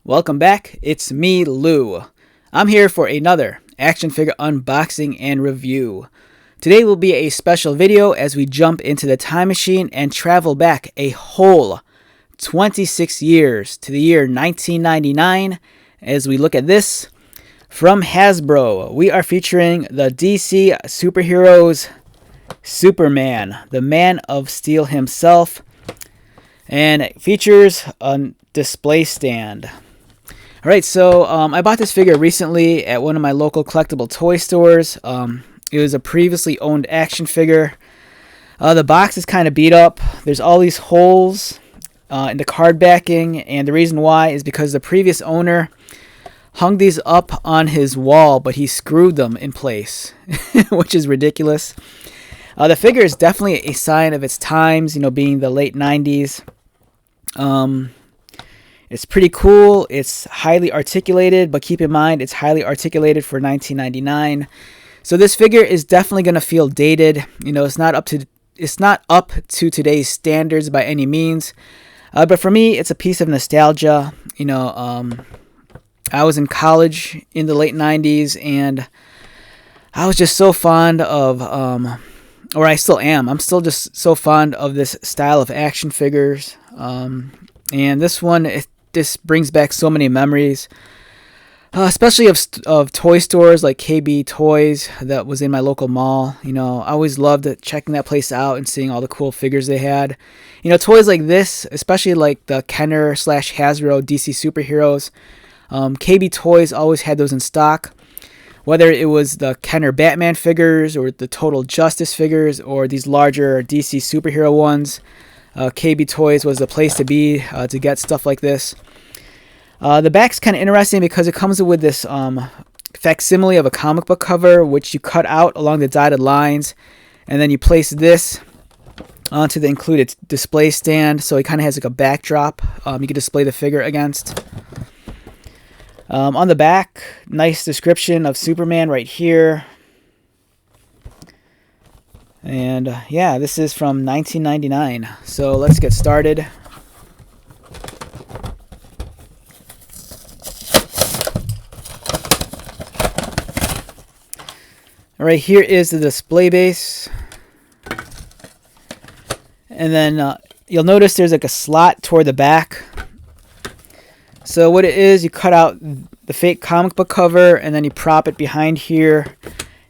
Welcome back, it's me, Lou. I'm here for another action figure unboxing and review. Today will be a special video as we jump into the time machine and travel back a whole 26 years to the year 1999 as we look at this. From Hasbro, we are featuring the DC Superheroes Superman, the Man of Steel himself, and it features a display stand. Alright, so I bought this figure recently at one of my local collectible toy stores. It was a previously owned action figure. The box is kind of beat up. There's all these holes in the card backing, and the reason why is because the previous owner hung these up on his wall, but he screwed them in place, which is ridiculous. The figure is definitely a sign of its times, being the late 90s. It's pretty cool. It's highly articulated, but keep in mind it's highly articulated for 1999. So this figure is definitely going to feel dated. It's not up to today's standards by any means. But for me, it's a piece of nostalgia. I was in college in the late 90s, and I was just so fond of, or I still am. I'm still just so fond of this style of action figures. And this one, this brings back so many memories, especially of toy stores like KB Toys that was in my local mall. I always loved checking that place out and seeing all the cool figures they had. Toys like this, especially like the Kenner / Hasbro DC Superheroes, KB Toys always had those in stock. Whether it was the Kenner Batman figures or the Total Justice figures or these larger DC superhero ones, KB Toys was the place to be to get stuff like this. The back's kind of interesting because it comes with this facsimile of a comic book cover, which you cut out along the dotted lines, and then you place this onto the included display stand, so it kind of has like a backdrop you can display the figure against. On the back, nice description of Superman right here. And yeah, this is from 1999. So let's get started. Alright, here is the display base. And then you'll notice there's like a slot toward the back. So what it is, you cut out the fake comic book cover and then you prop it behind here.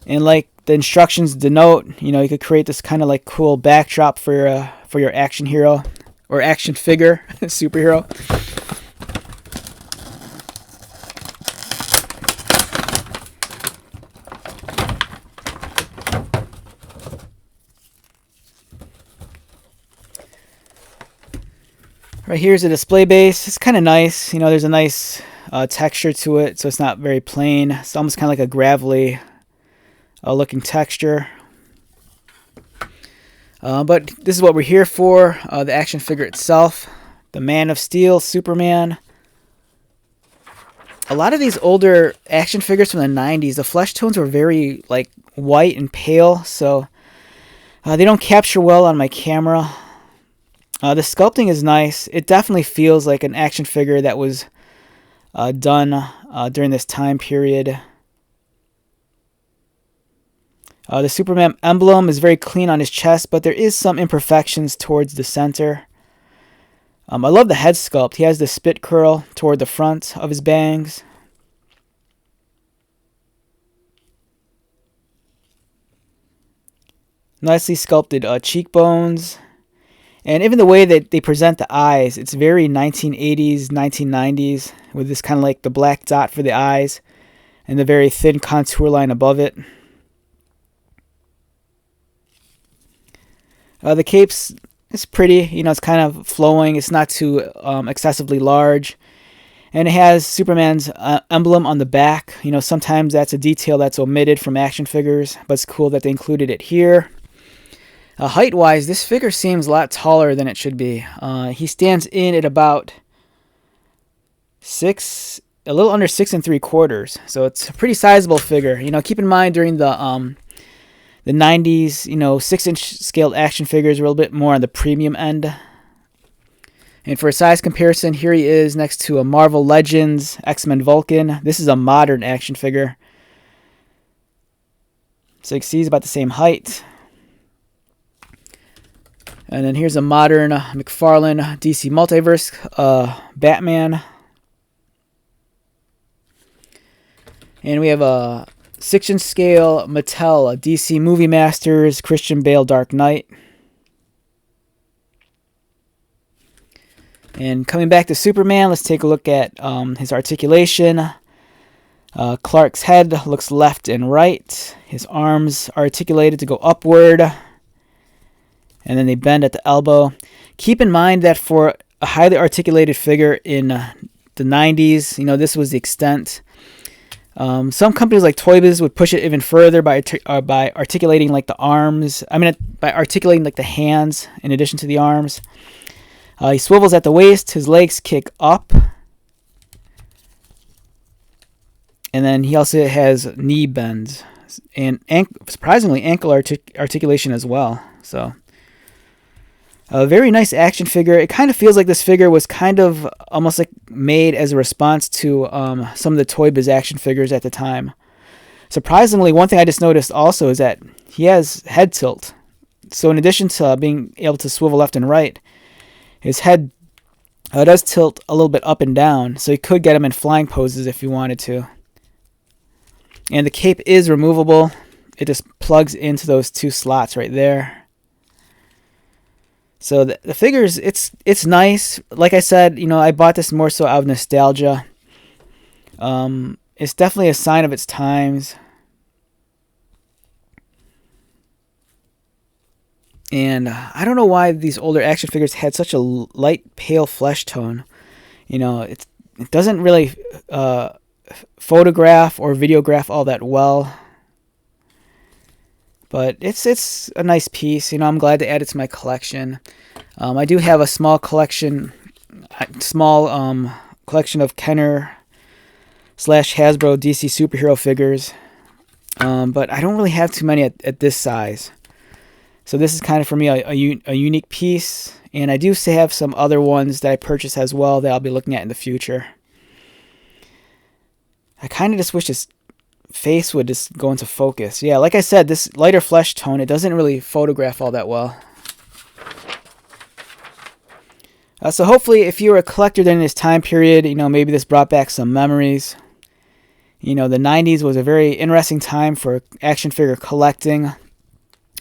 And like the instructions denote, you could create this kind of like cool backdrop for your action hero or action figure superhero. Right here's the display base. It's kind of nice. There's a nice texture to it, so it's not very plain. It's almost kind of like a gravelly looking texture. But this is what we're here for, the action figure itself. The Man of Steel, Superman. A lot of these older action figures from the 90s, the flesh tones were very like white and pale, so they don't capture well on my camera. The sculpting is nice. It definitely feels like an action figure that was done during this time period. The Superman emblem is very clean on his chest, but there is some imperfections towards the center. I love the head sculpt. He has the spit curl toward the front of his bangs. Nicely sculpted cheekbones. And even the way that they present the eyes, it's very 1980s, 1990s, with this kind of like the black dot for the eyes and the very thin contour line above it. The cape's is pretty, it's kind of flowing. It's not too excessively large. And it has Superman's emblem on the back. Sometimes that's a detail that's omitted from action figures, but it's cool that they included it here. Height-wise, this figure seems a lot taller than it should be. He stands in at about a little under 6 3/4. So it's a pretty sizable figure. Keep in mind during the 90s, 6-inch scaled action figures were a little bit more on the premium end. And for a size comparison, here he is next to a Marvel Legends X-Men Vulcan. This is a modern action figure. So you can see he's about the same height. And then here's a modern McFarlane DC Multiverse Batman. And we have a 6-inch scale Mattel DC Movie Masters Christian Bale Dark Knight. And coming back to Superman, let's take a look at his articulation. Clark's head looks left and right. His arms are articulated to go upward, and then they bend at the elbow. Keep in mind that for a highly articulated figure in the 90s, this was the extent. Some companies like Toy Biz would push it even further by articulating like the arms. By articulating like the hands in addition to the arms. He swivels at the waist. His legs kick up. And then he also has knee bends. And surprisingly, ankle articulation as well. So, a very nice action figure. It kind of feels like this figure was kind of almost like made as a response to some of the Toy Biz action figures at the time. Surprisingly, one thing I just noticed also is that he has head tilt. So in addition to being able to swivel left and right, his head does tilt a little bit up and down, so you could get him in flying poses if you wanted to. And the cape is removable. It just plugs into those 2 slots right there. So the figures, it's nice. Like I said, I bought this more so out of nostalgia. It's definitely a sign of its times. And I don't know why these older action figures had such a light, pale flesh tone. It doesn't really photograph or videograph all that well. But it's a nice piece. I'm glad to add it to my collection. I do have a small collection of Kenner / Hasbro DC superhero figures. But I don't really have too many at this size. So this is kind of for me a unique piece, and I do have some other ones that I purchased as well that I'll be looking at in the future. I kind of just wish his face would just go into focus. Yeah, like I said, this lighter flesh tone, it doesn't really photograph all that well. So hopefully if you were a collector during this time period, maybe this brought back some memories. The 90s was a very interesting time for action figure collecting.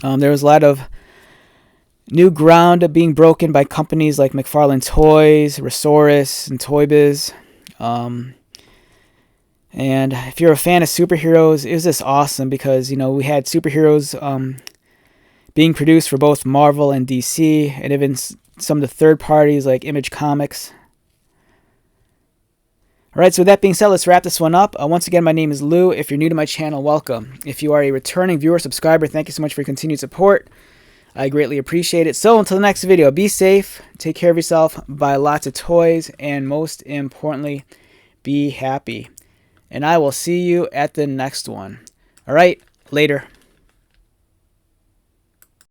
There was a lot of new ground being broken by companies like McFarlane Toys, Resource, and Toy Biz. And if you're a fan of superheroes, it was just awesome because, we had superheroes being produced for both Marvel and DC, and even some of the third parties like Image Comics. Alright, so with that being said, let's wrap this one up. Once again, my name is Lou. If you're new to my channel, welcome. If you are a returning viewer, subscriber, thank you so much for your continued support. I greatly appreciate it. So until the next video, be safe, take care of yourself, buy lots of toys, and most importantly, be happy. And I will see you at the next one. Alright, later.